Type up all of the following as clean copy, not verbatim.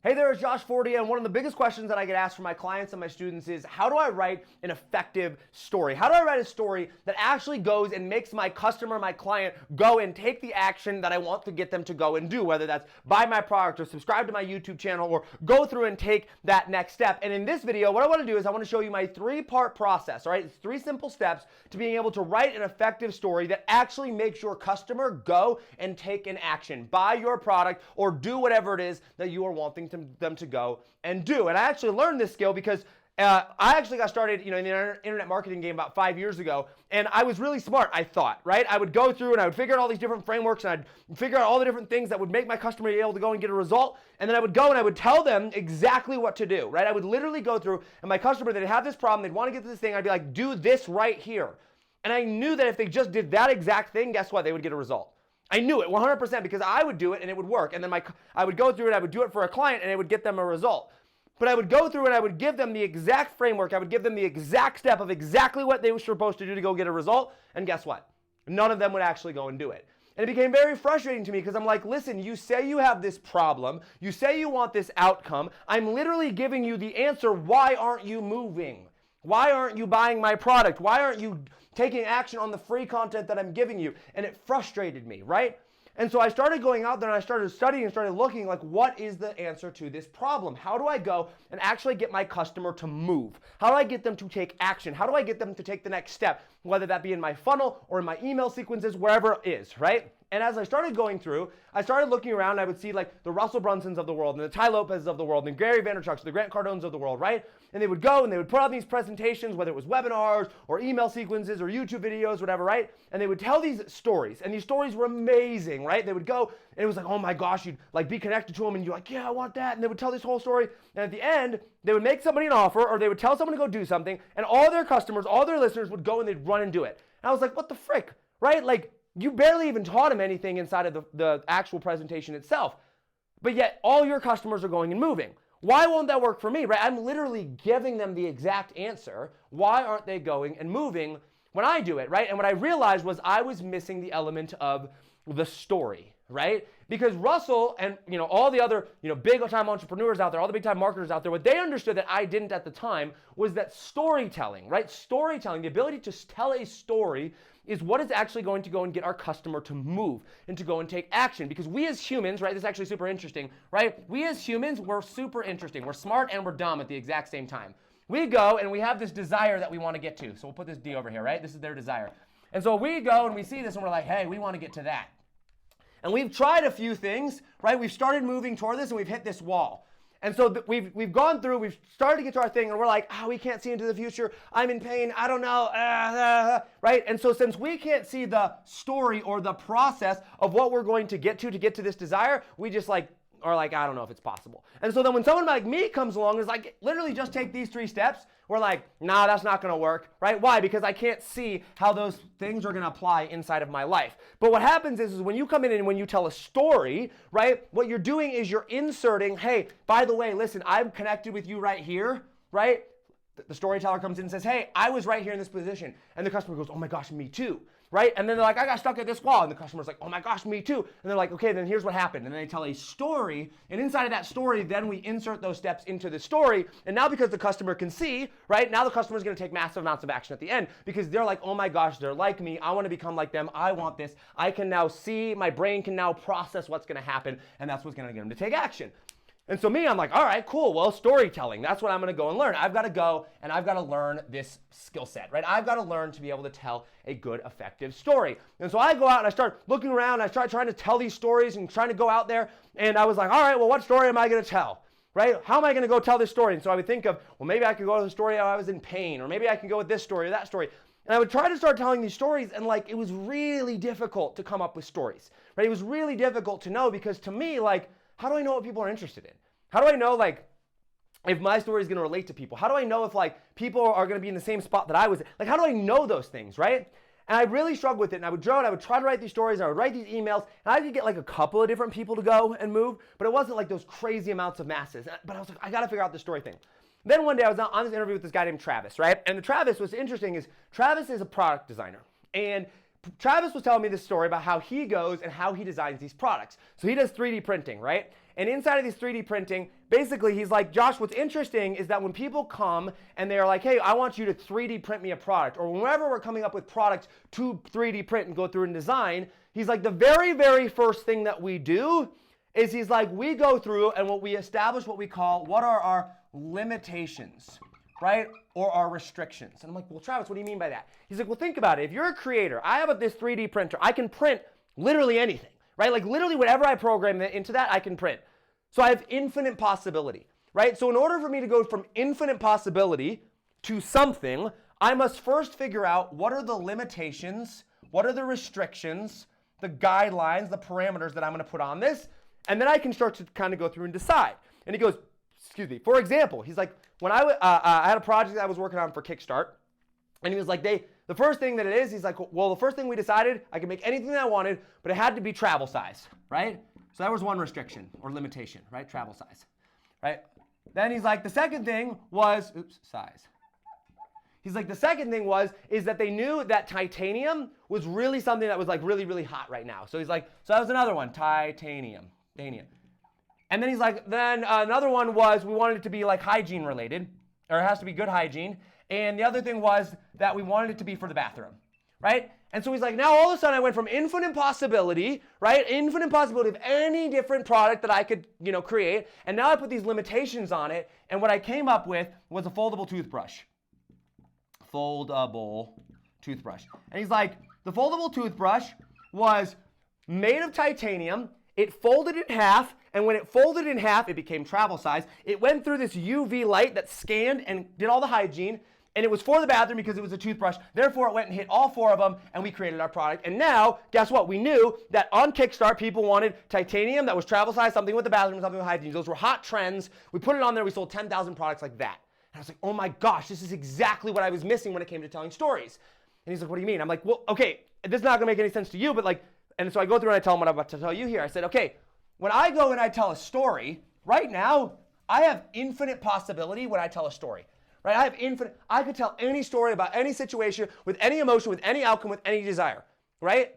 Hey there, it's Josh Forti, and one of the biggest questions that I get asked from my clients and my students is, how do I write an effective story? How do I write a story that actually goes and makes my customer, my client, go and take the action that I want to get them to go and do, whether that's buy my product or subscribe to my YouTube channel or go through and take that next step. And in this video, what I want to do is I want to show you my three-part process, all right? It's 3 simple steps to being able to write an effective story that actually makes your customer go and take an action, buy your product or do whatever it is that you are wanting them to go and do. And I actually learned this skill because I actually got started, in the internet marketing game about 5 years ago, and I was really smart, I thought, right? I would go through and I would figure out all these different frameworks and I'd figure out all the different things that would make my customer be able to go and get a result, and then I would go and I would tell them exactly what to do, right? I would literally go through, and my customer, they'd have this problem, they'd want to get to this thing, I'd be like, do this right here. And I knew that if they just did that exact thing, guess what? They would get a result. I knew it 100% because I would do it and it would work. And then I would go through it, I would do it for a client and it would get them a result. But I would go through and I would give them the exact framework. I would give them the exact step of exactly what they were supposed to do to go get a result. And guess what? None of them would actually go and do it. And it became very frustrating to me because I'm like, listen, you say you have this problem. You say you want this outcome. I'm literally giving you the answer. Why aren't you moving? Why aren't you buying my product? Why aren't you taking action on the free content that I'm giving you? And it frustrated me, right? And so I started going out there and I started studying and started looking like, what is the answer to this problem? How do I go and actually get my customer to move? How do I get them to take action? How do I get them to take the next step? Whether that be in my funnel or in my email sequences, wherever it is, right? And as I started going through, I started looking around and I would see like the Russell Brunsons of the world and the Ty Lopez's of the world and Gary Vaynerchuk's, the Grant Cardones of the world, right? And they would go and they would put on these presentations, whether it was webinars or email sequences or YouTube videos, whatever, right? And they would tell these stories, and these stories were amazing, right? They would go and it was like, oh my gosh, you'd like be connected to them and you're like, yeah, I want that. And they would tell this whole story. And at the end, they would make somebody an offer or they would tell someone to go do something, and all their customers, all their listeners would go and they'd run and do it. And I was like, what the frick, right? Like, you barely even taught them anything inside of the actual presentation itself, but yet all your customers are going and moving. Why won't that work for me, right? I'm literally giving them the exact answer. Why aren't they going and moving when I do it, right? And what I realized was I was missing the element of the story, right? Because Russell and all the other big time entrepreneurs out there, all the big time marketers out there, what they understood that I didn't at the time was that storytelling, right? Storytelling, the ability to tell a story is what is actually going to go and get our customer to move and to go and take action. Because we as humans, right, this is actually super interesting, right? We as humans, we're super interesting. We're smart and we're dumb at the exact same time. We go and we have this desire that we want to get to. So we'll put this D over here, right? This is their desire. And so we go and we see this and we're like, hey, we want to get to that. And we've tried a few things, right? We've started moving toward this and we've hit this wall. And so we've gone through, we've started to get to our thing, and we're like, we can't see into the future. I'm in pain. I don't know, right? And so since we can't see the story or the process of what we're going to get to this desire, we just are like, I don't know if it's possible. And so then when someone like me comes along and is like, literally just take these 3 steps, we're like, nah, that's not going to work, right? Why? Because I can't see how those things are going to apply inside of my life. But what happens is when you come in and when you tell a story, right, what you're doing is you're inserting, hey, by the way, listen, I'm connected with you right here, right? The storyteller comes in and says, hey, I was right here in this position. And the customer goes, oh my gosh, me too. Right? And then they're like, I got stuck at this wall. And the customer's like, oh my gosh, me too. And they're like, okay, then here's what happened. And then they tell a story. And inside of that story, then we insert those steps into the story. And now because the customer can see, right? Now the customer's going to take massive amounts of action at the end because they're like, oh my gosh, they're like me. I want to become like them. I want this. I can now see, my brain can now process what's going to happen. And that's what's going to get them to take action. And so me, I'm like, all right, cool. Well, storytelling, that's what I'm going to go and learn. I've got to go and I've got to learn this skill set, right? I've got to learn to be able to tell a good, effective story. And so I go out and I start looking around. I start trying to tell these stories and trying to go out there. And I was like, all right, well, what story am I going to tell? Right? How am I going to go tell this story? And so I would think of, well, maybe I could go to the story how I was in pain, or maybe I can go with this story or that story. And I would try to start telling these stories, and it was really difficult to come up with stories, right? It was really difficult to know because to me, how do I know what people are interested in? How do I know, if my story is going to relate to people? How do I know if, people are going to be in the same spot that I was? How do I know those things, right? And I really struggled with it, and I would draw it, I would try to write these stories, and I would write these emails, and I could get, a couple of different people to go and move, but it wasn't, those crazy amounts of masses. But I was like, I got to figure out the story thing. Then one day, I was on this interview with this guy named Travis, right? And Travis, what's interesting is Travis is a product designer, and Travis was telling me this story about how he goes and how he designs these products. So he does 3D printing, right? And inside of these 3D printing, basically he's like, Josh, what's interesting is that when people come and they're like, hey, I want you to 3D print me a product, or whenever we're coming up with products to 3D print and go through and design, he's like, the very, very first thing that we do is he's like, we go through and we establish what we call, what are our limitations, right? Or our restrictions. And I'm like, well, Travis, what do you mean by that? He's like, well, think about it. If you're a creator, I have this 3D printer. I can print literally anything, right? Like literally whatever I program into that, I can print. So I have infinite possibility, right? So in order for me to go from infinite possibility to something, I must first figure out what are the limitations, what are the restrictions, the guidelines, the parameters that I'm going to put on this, and then I can start to kind of go through and decide. And he goes, excuse me, for example, he's like, when I had a project that I was working on for Kickstart, and he was like, the first thing that it is, he's like, well, the first thing we decided, I could make anything that I wanted, but it had to be travel size, right? So that was one restriction or limitation, right? Travel size, right? Then he's like, the second thing was, size. He's like, the second thing is that they knew that titanium was really something that was like really, really hot right now. So he's like, so that was another one, titanium. And then he's like, then another one was we wanted it to be like hygiene related, or it has to be good hygiene. And the other thing was that we wanted it to be for the bathroom, right? And so he's like, now all of a sudden I went from infinite possibility, right? Infinite possibility of any different product that I could, create. And now I put these limitations on it. And what I came up with was a foldable toothbrush. Foldable toothbrush. And he's like, the foldable toothbrush was made of titanium. It folded in half. And when it folded in half, it became travel size. It went through this UV light that scanned and did all the hygiene. And it was for the bathroom because it was a toothbrush. Therefore, it went and hit all four of them, and we created our product. And now, guess what? We knew that on Kickstart, people wanted titanium that was travel size, something with the bathroom, something with hygiene. Those were hot trends. We put it on there. We sold 10,000 products like that. And I was like, oh my gosh, this is exactly what I was missing when it came to telling stories. And he's like, what do you mean? I'm like, well, okay, this is not going to make any sense to you, but like, and so I go through and I tell him what I'm about to tell you here. I said, okay, when I go and I tell a story, right now, I have infinite possibility when I tell a story. Right? I could tell any story about any situation with any emotion, with any outcome, with any desire, right?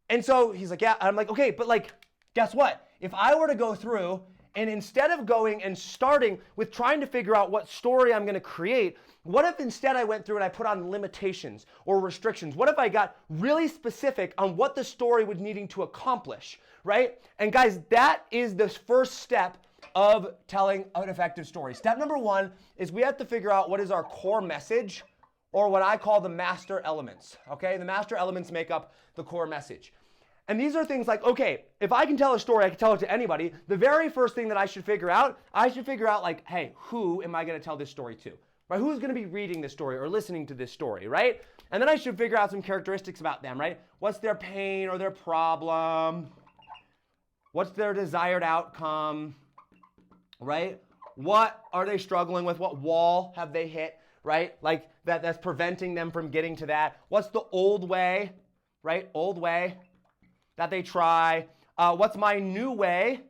And so he's like, yeah. And I'm like, okay, but like, guess what? If I were to go through and instead of going and starting with trying to figure out what story I'm going to create, what if instead I went through and I put on limitations or restrictions? What if I got really specific on what the story was needing to accomplish, right? And guys, that is the first step of telling an effective story. Step number one is we have to figure out what is our core message, or what I call the master elements, okay? The master elements make up the core message. And these are things like, okay, if I can tell a story, I can tell it to anybody. The very first thing that I should figure out like, hey, who am I gonna tell this story to? Right? Who's gonna be reading this story or listening to this story, right? And then I should figure out some characteristics about them, right? What's their pain or their problem? What's their desired outcome? Right? What are they struggling with? What wall have they hit? Right? Like that's preventing them from getting to that. What's the old way? Right? Old way that they try. What's my new way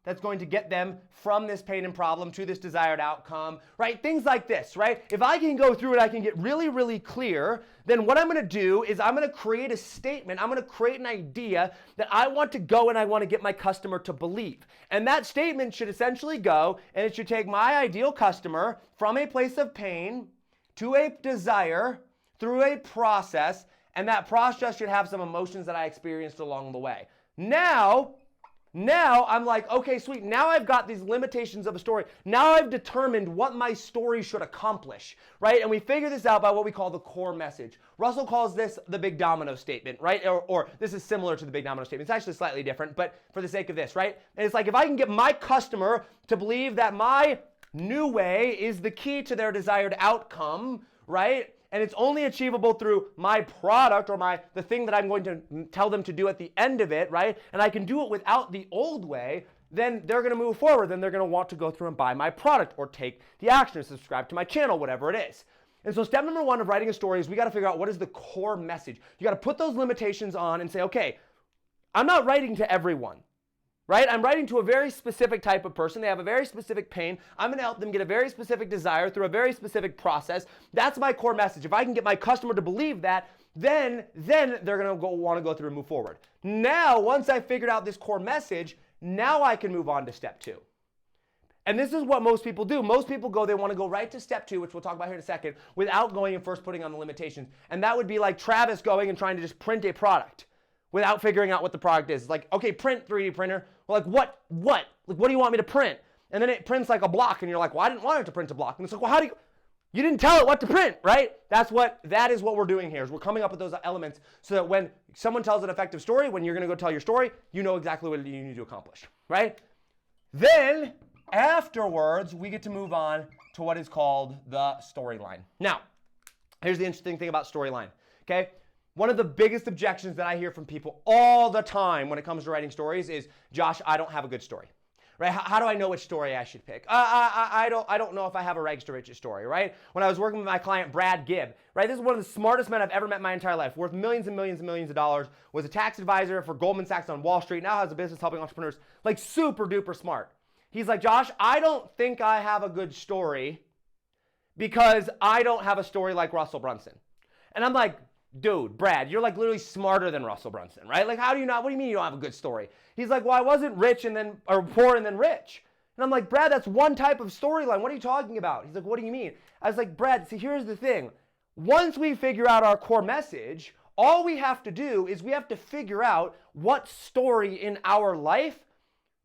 that's going to get them from this pain and problem to this desired outcome, right? Things like this, right? If I can go through it, I can get really, really clear, then what I'm gonna do is I'm gonna create a statement, I'm gonna create an idea that I want to go and I wanna get my customer to believe. And that statement should essentially go, and it should take my ideal customer from a place of pain to a desire through a process, and that process should have some emotions that I experienced along the way. Now I'm like, okay, sweet. Now I've got these limitations of a story. Now I've determined what my story should accomplish, right? And we figure this out by what we call the core message. Russell calls this the big domino statement, right? Or this is similar to the big domino statement. It's actually slightly different, but for the sake of this, right? And it's like if I can get my customer to believe that my new way is the key to their desired outcome, right? And it's only achievable through my product or the thing that I'm going to tell them to do at the end of it, right? And I can do it without the old way, then they're going to move forward. Then they're going to want to go through and buy my product or take the action or subscribe to my channel, whatever it is. And so step number one of writing a story is we got to figure out what is the core message. You got to put those limitations on and say, okay, I'm not writing to everyone. Right? I'm writing to a very specific type of person. They have a very specific pain. I'm going to help them get a very specific desire through a very specific process. That's my core message. If I can get my customer to believe that, then they're going to want to go through and move forward. Now, once I figured out this core message, now I can move on to step two. And this is what most people do. Most people they want to go right to step 2, which we'll talk about here in a second, without going and first putting on the limitations. And that would be like Travis going and trying to just print a product without figuring out what the product is. It's like, okay, print 3D printer. Well, like, what? Like, what do you want me to print? And then it prints like a block, and you're like, well, I didn't want it to print a block. And it's like, well, you didn't tell it what to print, right? That is what we're doing here, is we're coming up with those elements so that when someone tells an effective story, when you're going to go tell your story, you know exactly what you need to accomplish, right? Then afterwards, we get to move on to what is called the storyline. Now, here's the interesting thing about storyline, okay? One of the biggest objections that I hear from people all the time when it comes to writing stories is, Josh, I don't have a good story, right? How do I know which story I should pick? I don't know if I have a rags to riches story, right? When I was working with my client, Brad Gibb, right? This is one of the smartest men I've ever met in my entire life, worth millions and millions and millions of dollars, was a tax advisor for Goldman Sachs on Wall Street, now has a business helping entrepreneurs, like super duper smart. He's like, Josh, I don't think I have a good story because I don't have a story like Russell Brunson. And I'm like, dude, Brad, you're like literally smarter than Russell Brunson, right? Like, what do you mean you don't have a good story? He's like, well, I wasn't poor and then rich. And I'm like, Brad, that's one type of storyline. What are you talking about? He's like, what do you mean? I was like, Brad, see, here's the thing. Once we figure out our core message, all we have to do is we have to figure out what story in our life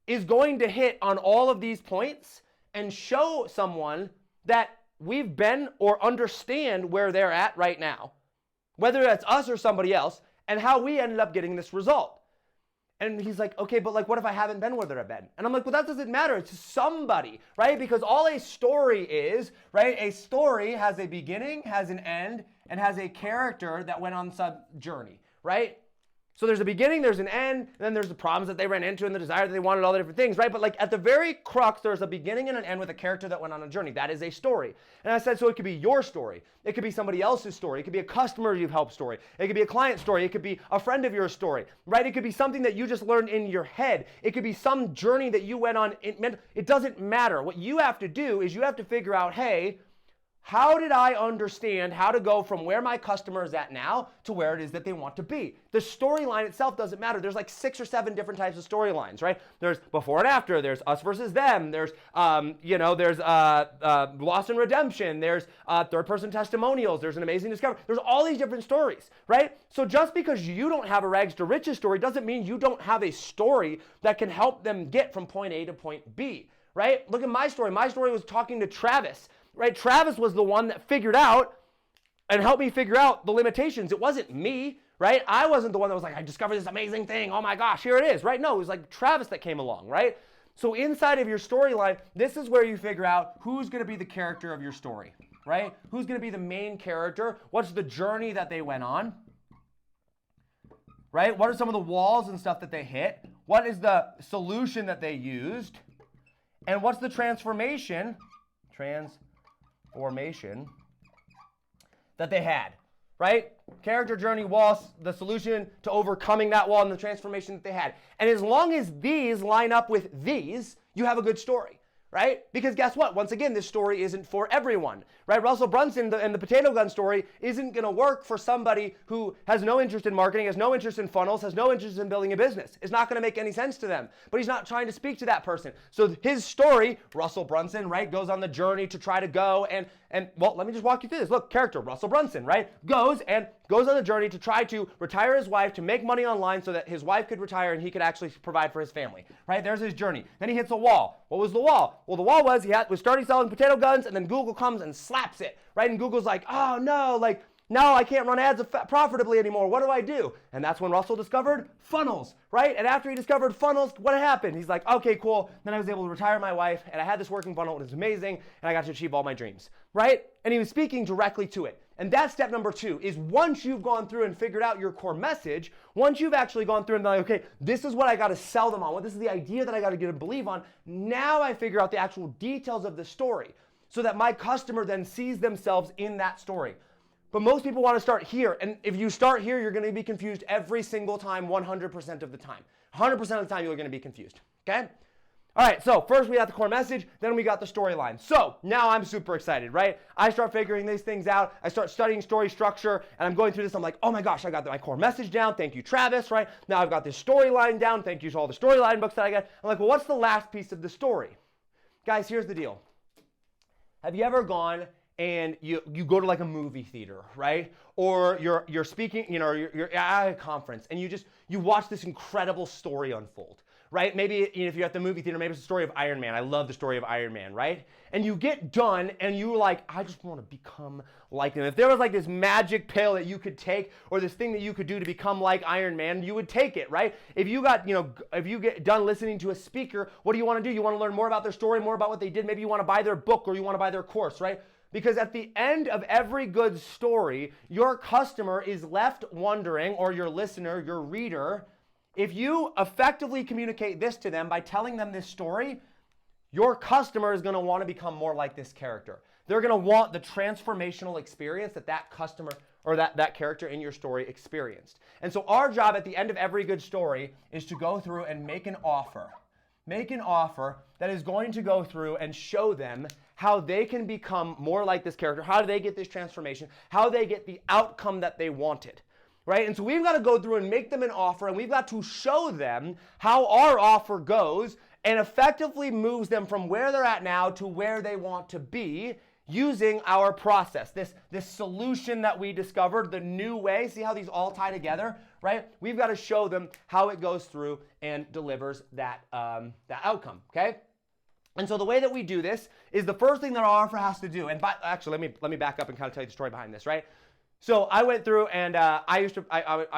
is going to hit on all of these points and show someone that we've been or understand where they're at right now, whether that's us or somebody else, and how we ended up getting this result. And he's like, okay, but like, what if I haven't been where they've been? And I'm like, well, that doesn't matter. It's somebody, right? Because all a story is, right? A story has a beginning, has an end, and has a character that went on some journey, right? So there's a beginning, there's an end, and then there's the problems that they ran into and the desire that they wanted, all the different things, right? But like at the very crux, there's a beginning and an end with a character that went on a journey. That is a story. And I said, so it could be your story. It could be somebody else's story. It could be a customer you've helped story. It could be a client story. It could be a friend of yours story, right? It could be something that you just learned in your head. It could be some journey that you went on. It doesn't matter. What you have to do is you have to figure out, hey, how did I understand how to go from where my customer is at now to where it is that they want to be? The storyline itself doesn't matter. There's like 6 or 7 different types of storylines, right? There's before and after. There's us versus them. There's, there's loss and redemption. There's third-person testimonials. There's an amazing discovery. There's all these different stories, right? So just because you don't have a rags to riches story doesn't mean you don't have a story that can help them get from point A to point B, right? Look at my story. My story was talking to Travis. Right? Travis was the one that figured out and helped me figure out the limitations. It wasn't me, right? I wasn't the one that was like, I discovered this amazing thing. Oh my gosh, here it is, right? No, it was like Travis that came along, right? So inside of your storyline, this is where you figure out who's going to be the character of your story, right? Who's going to be the main character? What's the journey that they went on, right? What are some of the walls and stuff that they hit? What is the solution that they used? And what's the transformation that they had, right? Character, journey, walls, the solution to overcoming that wall, and the transformation that they had. And as long as these line up with these, you have a good story, right? Because guess what? Once again, this story isn't for everyone, right? Russell Brunson and the potato gun story isn't going to work for somebody who has no interest in marketing, has no interest in funnels, has no interest in building a business. It's not going to make any sense to them, but he's not trying to speak to that person. So his story, Russell Brunson, right, goes on the journey to try to go and well, let me just walk you through this. Look, character, Russell Brunson, right, goes on the journey to try to retire his wife, to make money online so that his wife could retire and he could actually provide for his family, right? There's his journey. Then he hits a wall. What was the wall? Well, the wall was he was starting selling potato guns, and then Google comes and slaps it, right? And Google's like, oh no, like, now I can't run ads profitably anymore. What do I do? And that's when Russell discovered funnels, right? And after he discovered funnels, what happened? He's like, okay, cool. Then I was able to retire my wife, and I had this working funnel. It was amazing, and I got to achieve all my dreams, right? And he was speaking directly to it. And that's step number 2, is once you've gone through and figured out your core message, once you've actually gone through and been like, okay, this is what I got to sell them on. This is the idea that I got to get them to believe on. Now I figure out the actual details of the story so that my customer then sees themselves in that story. But most people want to start here. And if you start here, you're going to be confused every single time, 100% of the time. 100% of the time, you're going to be confused. Okay? All right, so first we got the core message, then we got the storyline. So now I'm super excited, right? I start figuring these things out. I start studying story structure, and I'm going through this. I'm like, oh my gosh, I got my core message down. Thank you, Travis, right? Now I've got this storyline down. Thank you to all the storyline books that I got. I'm like, well, what's the last piece of the story? Guys, here's the deal. Have you ever gone and you go to like a movie theater, right? Or you're speaking, you're at a conference and you watch this incredible story unfold, right? Maybe if you're at the movie theater, maybe it's the story of Iron Man. I love the story of Iron Man, right? And you get done and you're like, I just want to become like him. If there was like this magic pill that you could take or this thing that you could do to become like Iron Man, you would take it, right? If you get done listening to a speaker, what do you want to do? You want to learn more about their story, more about what they did. Maybe you want to buy their book or you want to buy their course, right? Because at the end of every good story, your customer is left wondering, or your listener, your reader, if you effectively communicate this to them by telling them this story, your customer is going to want to become more like this character. They're going to want the transformational experience that customer or that character in your story experienced. And so our job at the end of every good story is to go through and make an offer. Make an offer that is going to go through and show them how they can become more like this character, how do they get this transformation, how they get the outcome that they wanted, right? And so we've got to go through and make them an offer, and we've got to show them how our offer goes and effectively moves them from where they're at now to where they want to be using our process, this solution that we discovered, the new way. See how these all tie together, right? We've got to show them how it goes through and delivers that outcome, okay? And so the way that we do this is the first thing that our offer has to do. And actually, let me back up and kind of tell you the story behind this, right? So I went through and I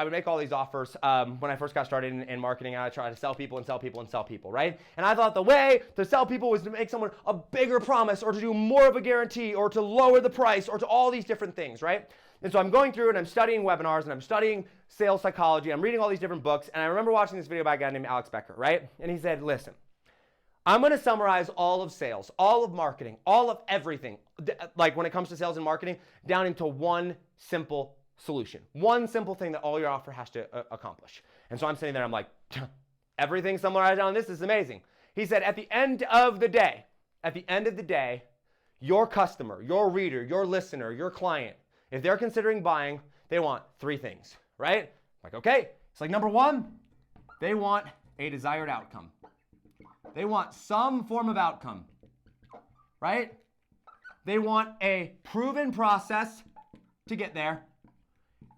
would make all these offers when I first got started in marketing. I would try to sell people and sell people and sell people, right? And I thought the way to sell people was to make someone a bigger promise or to do more of a guarantee or to lower the price or to all these different things, right? And so I'm going through and I'm studying webinars and I'm studying sales psychology. I'm reading all these different books. And I remember watching this video by a guy named Alex Becker, right? And he said, listen, I'm going to summarize all of sales, all of marketing, all of everything, like when it comes to sales and marketing, down into one simple solution. One simple thing that all your offer has to accomplish. And so I'm sitting there, I'm like, everything summarized on this is amazing. He said, at the end of the day, your customer, your reader, your listener, your client, if they're considering buying, they want three things, right? Like, okay, it's like number one, they want a desired outcome. They want some form of outcome, right? They want a proven process to get there,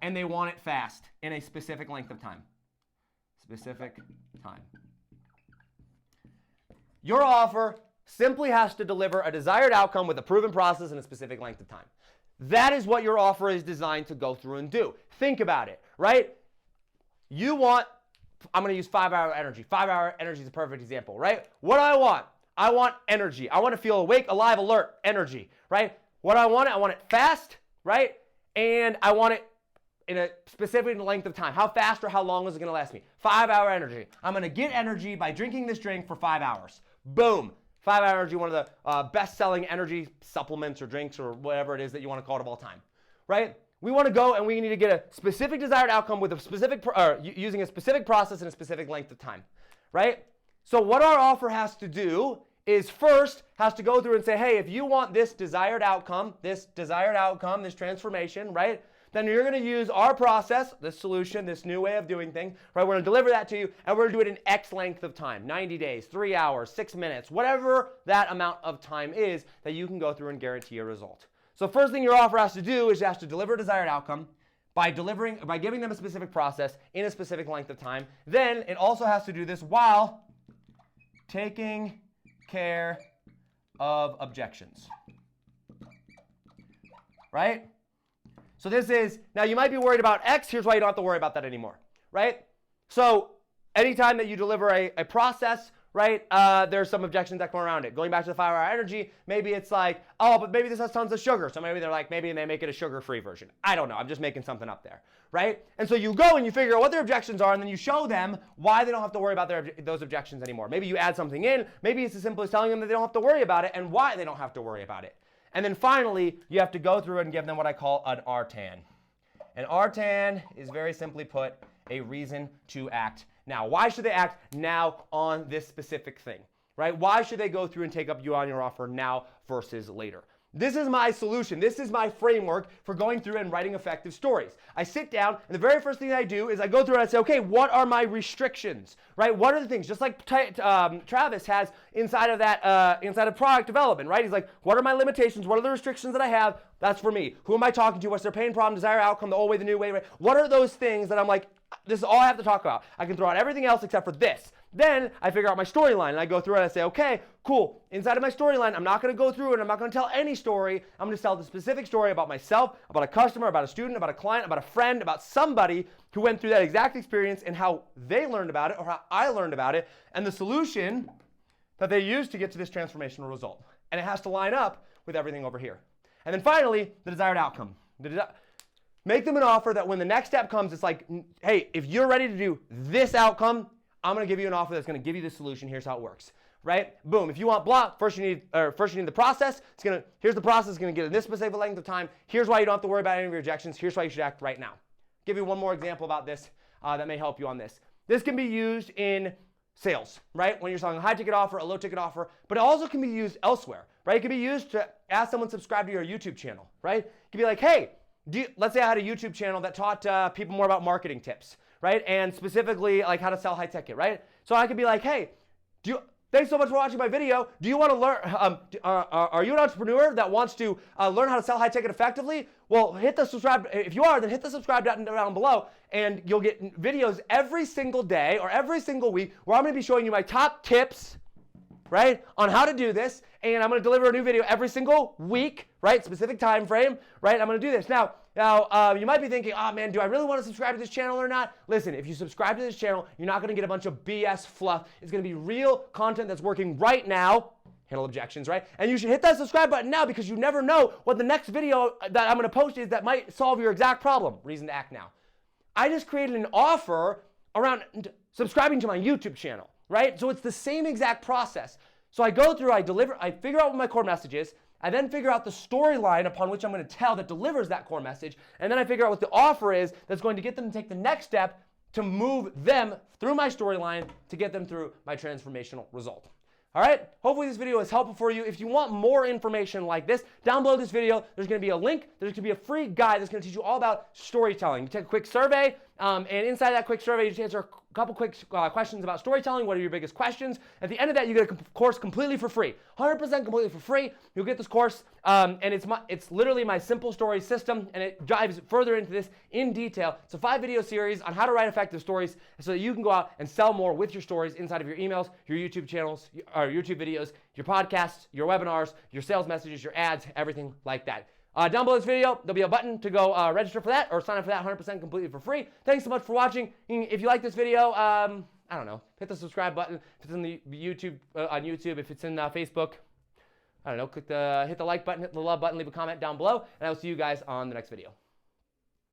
and they want it fast in a specific length of time. Specific time. Your offer simply has to deliver a desired outcome with a proven process in a specific length of time. That is what your offer is designed to go through and do. Think about it, right? I'm going to use 5-hour energy. 5-hour energy is a perfect example, right? What do I want? I want energy. I want to feel awake, alive, alert, energy, right? What I want it fast, right? And I want it in a specific length of time. How fast or how long is it going to last me? 5-hour energy. I'm going to get energy by drinking this drink for 5 hours. Boom. 5-hour energy, one of the best-selling energy supplements or drinks or whatever it is that you want to call it of all time, right? We want to go and we need to get a specific desired outcome with a specific, using a specific process in a specific length of time, right? So what our offer has to do is first has to go through and say, hey, if you want this desired outcome, this transformation, right? Then you're going to use our process, this solution, this new way of doing things, right? We're going to deliver that to you and we're going to do it in X length of time, 90 days, 3 hours, 6 minutes, whatever that amount of time is that you can go through and guarantee a result. So first thing your offer has to do is it has to deliver a desired outcome by giving them a specific process in a specific length of time. Then it also has to do this while taking care of objections, right? So this is, now you might be worried about X, here's why you don't have to worry about that anymore, right? So anytime that you deliver a process, right, there's some objections that come around it. Going back to the 5-hour energy, maybe it's like, oh, but maybe this has tons of sugar. So maybe they make it a sugar-free version. I don't know, I'm just making something up there, right? And so you go and you figure out what their objections are, and then you show them why they don't have to worry about those objections anymore. Maybe you add something in, maybe it's as simple as telling them that they don't have to worry about it and why they don't have to worry about it. And then finally, you have to go through and give them what I call an RTAN. An RTAN is very simply put, a reason to act now. Why should they act now on this specific thing, right? Why should they go through and take up you on your offer now versus later? This is my solution. This is my framework for going through and writing effective stories. I sit down, and the very first thing I do is I go through and I say, okay, what are my restrictions, right? What are the things? Just like Travis has inside of product development, right? He's like, what are my limitations? What are the restrictions that I have? That's for me. Who am I talking to? What's their pain, problem, desire, outcome, the old way, the new way, right? What are those things that I'm like, this is all I have to talk about. I can throw out everything else except for this. Then I figure out my storyline, and I go through and I say, okay, cool. Inside of my storyline, I'm not going to go through and I'm not going to tell any story. I'm going to tell the specific story about myself, about a customer, about a student, about a client, about a friend, about somebody who went through that exact experience and how they learned about it or how I learned about it and the solution that they used to get to this transformational result. And it has to line up with everything over here. And then finally, the desired outcome. Make them an offer that when the next step comes, it's like, hey, if you're ready to do this outcome, I'm going to give you an offer that's going to give you the solution. Here's how it works, right? Boom. If you want blah, first you need the process. Here's the process. It's going to get in this specific length of time. Here's why you don't have to worry about any of your rejections. Here's why you should act right now. Give you one more example about this that may help you on this. This can be used in sales, right? When you're selling a high ticket offer, a low ticket offer, but it also can be used elsewhere, right? It can be used to ask someone to subscribe to your YouTube channel, right? It can be like, hey, let's say I had a YouTube channel that taught people more about marketing tips, right? And specifically like how to sell high ticket, right? So I could be like, hey, thanks so much for watching my video. Do you want to learn, are you an entrepreneur that wants to learn how to sell high ticket effectively? Well, hit the subscribe. If you are, then hit the subscribe button down below and you'll get videos every single day or every single week where I'm going to be showing you my top tips, right, on how to do this, and I'm going to deliver a new video every single week, right, specific time frame, right, I'm going to do this. Now, you might be thinking, oh man, do I really want to subscribe to this channel or not? Listen, if you subscribe to this channel, you're not going to get a bunch of BS fluff. It's going to be real content that's working right now. Handle objections, right? And you should hit that subscribe button now because you never know what the next video that I'm going to post is that might solve your exact problem. Reason to act now. I just created an offer around subscribing to my YouTube channel, right? So it's the same exact process. So I go through, I figure out what my core message is. I then figure out the storyline upon which I'm going to tell that delivers that core message. And then I figure out what the offer is that's going to get them to take the next step to move them through my storyline to get them through my transformational result. All right, hopefully this video is helpful for you. If you want more information like this, down below this video, there's gonna be a link. There's gonna be a free guide that's gonna teach you all about storytelling. You take a quick survey, and inside that quick survey, you just answer a couple quick questions about storytelling. What are your biggest questions? At the end of that, you get a course completely for free, 100% completely for free. You'll get this course, and it's literally my simple story system, and it dives further into this in detail. It's a 5-video series on how to write effective stories so that you can go out and sell more with your stories inside of your emails, your YouTube channels, or YouTube videos, your podcasts, your webinars, your sales messages, your ads, everything like that. Down below this video, there'll be a button to go register for that or sign up for that 100% completely for free. Thanks so much for watching. If you like this video, I don't know, hit the subscribe button. If it's in the YouTube, on YouTube, if it's in Facebook, I don't know, hit the like button, hit the love button, leave a comment down below, and I will see you guys on the next video.